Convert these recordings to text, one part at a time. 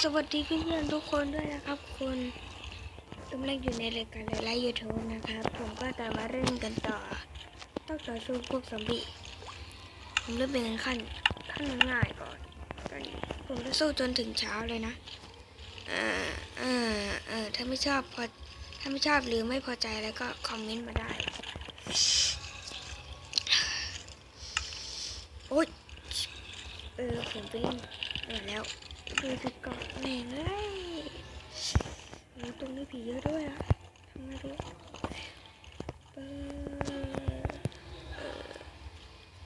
สวัสดีเพื่อนๆทุกคนด้วยนะครับคุณกำลังอยู่ในรายการไลฟ์ยูทูบนะครับผมก็จะมาเล่นกันต้องต่อสู้พวกซอมบี้ผมเริ่มเป็นขั้นง่ายก่อนตอนนี้ผมจะสู้จนถึงเช้าเลยนะถ้าไม่ชอบหรือไม่พอใจแล้วก็คอมเมนต์มาได้โอ๊ยผมไปเล่นแล้วดูสิก่อนแม่งเลยตรงนี้ผีเยอะด้วยอะทำไงดี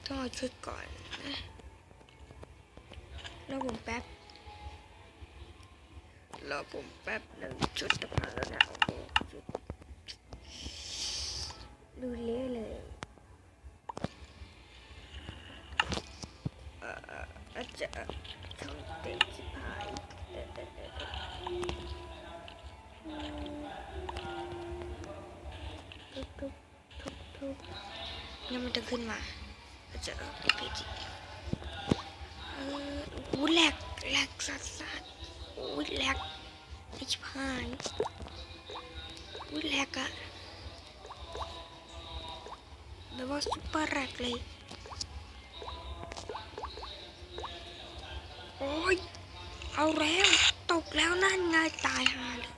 ต้องเอาชุดก่อนนะรอผมแป๊บหนึ่งชุดจะพังแล้วนะโอ้โหชุดดูเละเลยอาจจะช่องเต็มชิบหายทุบงั้นมันจะขึ้นมาอาจจะเพจแหลกสัสแหลกไอ้ชิบหายแหลกอะแบบว่าซุปเปอร์แหลกเลยโอ้ยเอาแล้วตกแล้วนั่นไงตายห่าเลย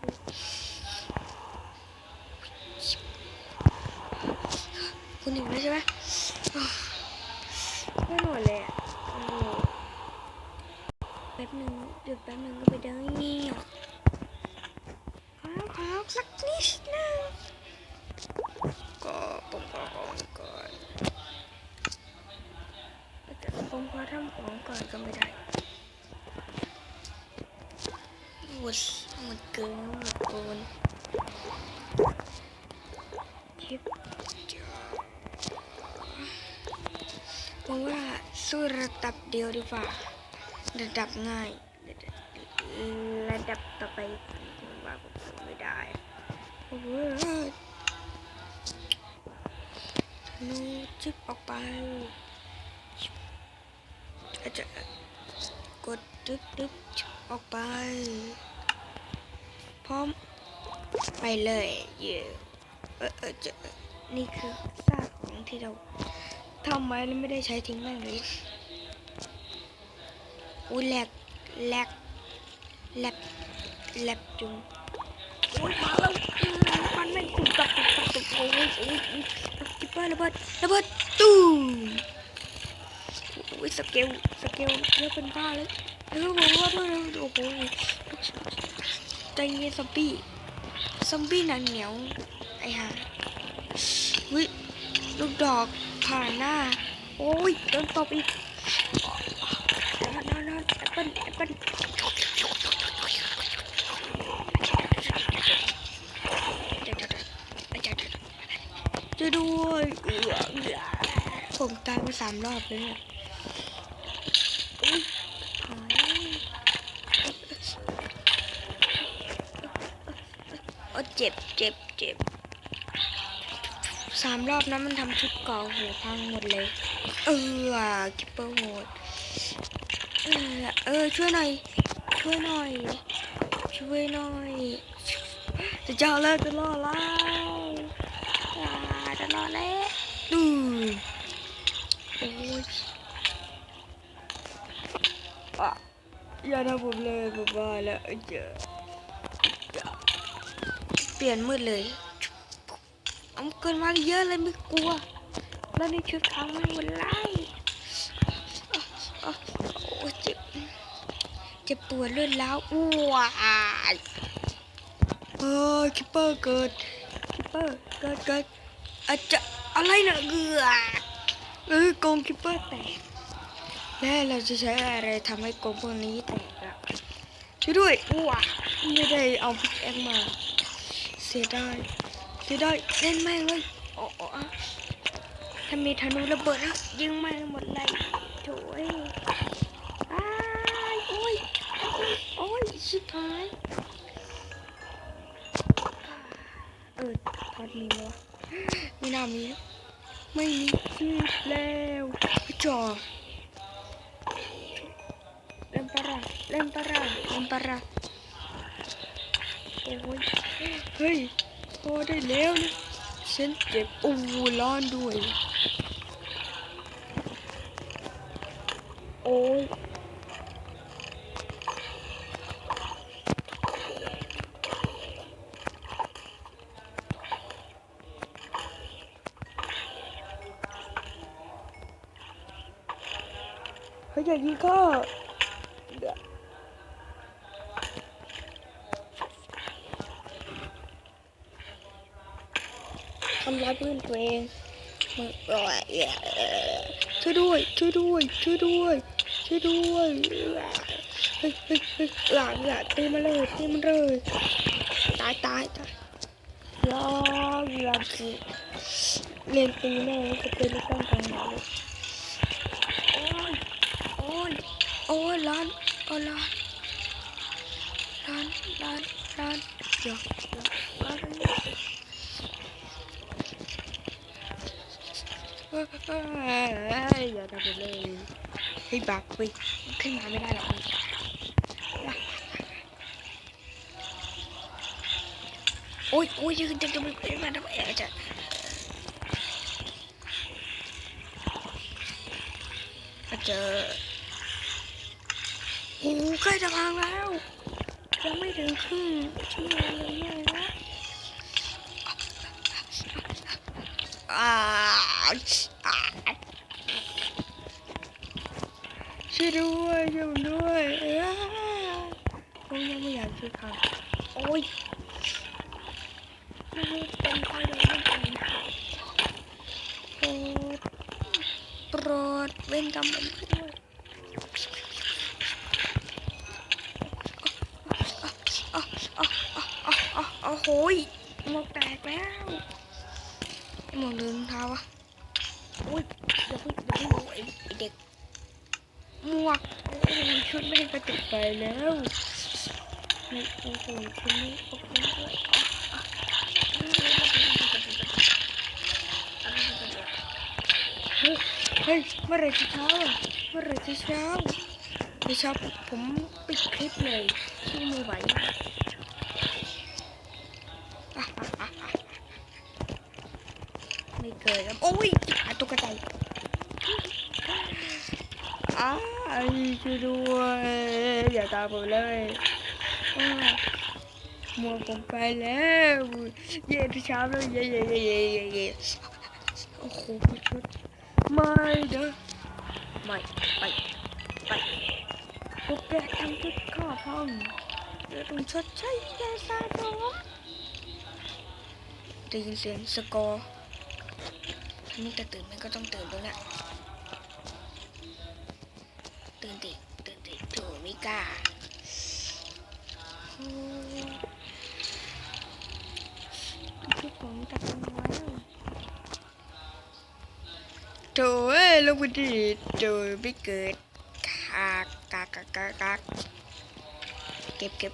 คุณเห็นไหมใช่ไหมไม่หมดเลยแป๊บนึงหยุดแป๊บนึงก็ไปเดินเงียบขอสักนิดนึงก็ผมขอของก่อนแต่ผมขอทำของก่อนก็ไม่ได้หมดเกินทิปผมว่าสู้ระดับเดียวดีกว่าระดับง่ายระดับต่อไปผมว่าผมทำไม่ได้โอ้โหนูจิบออกไปอาจจะกดดึ๊บออกไปพร้อมไปเลยเย่นี่คือซากของที่เราทำไว้แล้วไม่ได้ใช้ทิ้งแม่งเลยอุ้ยแหลกจุงโอ้ยมาแล้วมันไม่ตุ่มตับโอ้ยจิบเบอร์ระเบิดตู้โอ้ยสเกลเยอะเป็นบ้าเลยบอกว่าด้วยโอ้โหใจเย็นซอมบี้หนังเหนียวไอ้ห่าวิลูกดอกผ่านหน้าโอ้ยโดนตบอีกนอนแอปเปิ้ลจะด้วยผมตายมา3 รอบเลยเนี่ยเจ็บ3 รอบนะมันทำชุดเก่าหัวพังหมดเลยคิปเปอร์โหดช่วยหน่อยจะรอแล้วดูโอ้ยอย่าทำผมเลยผมว่าแล้วเปลี่ยนมืดเลยเอาเกินมาเยอะเลยไม่กลัวแล้วในชุดพังไม่หมดเลยโอ้เจ็บปวดเลือดแล้วว้ายคิปเปอร์เกิดอาจจะอะไรนะโกงคิปเปอร์แตกแล้วเราจะใช้อะไรทำให้โกงพวกนี้แตกอ่ะช่วยด้วยว้าไม่ได้เอาพิกแอคมาเสียดายเล่นแม่งเลยถ้ามีธนูระเบิดนะยิงแม่งหมดเลยโถ่โอ้ยชิบหายพอดีเลยวะไม่น่ามีไม่มีชีพแล้วจ่อเล่นปะล่ะ เล่นปะระเล่นปะระโอ้ยเฮ้ยพอได้แล้วนะฉันเจ็บร้อนด้วยโอ้ยเฮ้ยอย่ายิงข้าทำร้ายเพื่อนตัวเองมึงช่วยด้วยช่วยด้วยช่วยด้วยช่วยด้วยเฮ้ยหลานตีมันเลยตีมันเลยตายยอมสิเล่นตีแม่จะเป็นเรื่องของเราโอ้ยร้อนร้อนอย่าอย่าทำไปเลยให้บักไปขึ้นมาไม่ได้หรอกโอ้ยจะไปมาทำไมจะเจอโอ้ใกล้จะพังแล้วยังไม่ถึงครึ่งชั่วโมงเลยนะช่วยด้วยผมยังไม่อยากช่วยเขาโอ้ยไม่รู้เป็นใครเลยไม่เป็นโปรดเว้นกรรมผมด้วยโอ้โหหมวกแตกแล้วหมวกลืมเท้าวะโอ้ยอย่าเพิ่งไอ้เด็กหมวกชุดแม่งกระตุกไปแล้วไม่โอ้โหชุดนี้โอ้โหเฮ้ยเมื่อไรจะเช้าเมื่อไรจะเช้าผมปิดคลิปเลยที่มือไหวไม่เกิดแล้วโอ้ยตุ๊กตาช่วยด้วยอย่าตามผมเลยมัวผมไปแล้วเย่ที่เช้าแล้วเย่โอ้โหชุดไม่เด้อไม่ไปพวกแกทำชุดข้อห้องเดี๋ยวต้องชดใช้แกซาดองได้ยินเสียงสกอร์ถ้าไม่จะตื่นมันก็ต้องตื่นแล้วแหละตื่นดิโถไม่กล้าที่ผมตัดมันไว้โถลูกบุตรโถไม่เกิดกากเก็บ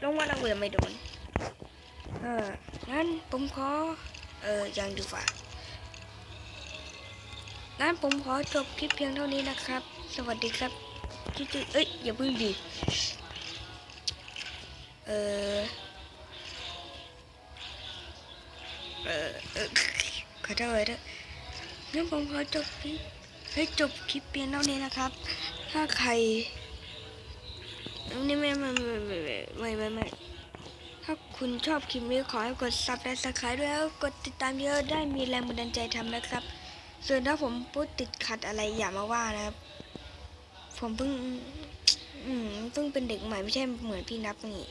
ลงว่าเราไม่โดนงั้นผมขอยังดีกว่างั้นผมขอจบคลิปเพียงเท่านี้นะครับสวัสดีครับจุ๊เอ้ยอย่าพึ่งดิขอโทษด้วยงั้นผมขอจบคลิปเพียงเท่านี้นะครับถ้าใครนี่ไม่ถ้าคุณชอบคลิปนี้ขอให้กดซับและสไครต์ด้วยแล้วกดติดตามเยอะได้มีแรงบันดาลใจทำนะครับส่วนถ้าผมพูดติดขัดอะไรอย่ามาว่านะครับผมเพิ่งเป็นเด็กใหม่ไม่ใช่เหมือนพี่นับนี่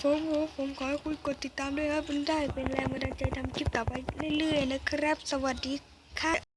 ผมขอให้คุณกดติดตามด้วยครับมันได้เป็นแรงบันดาลใจทำคลิปต่อไปเรื่อยๆนะครับสวัสดีค่ะ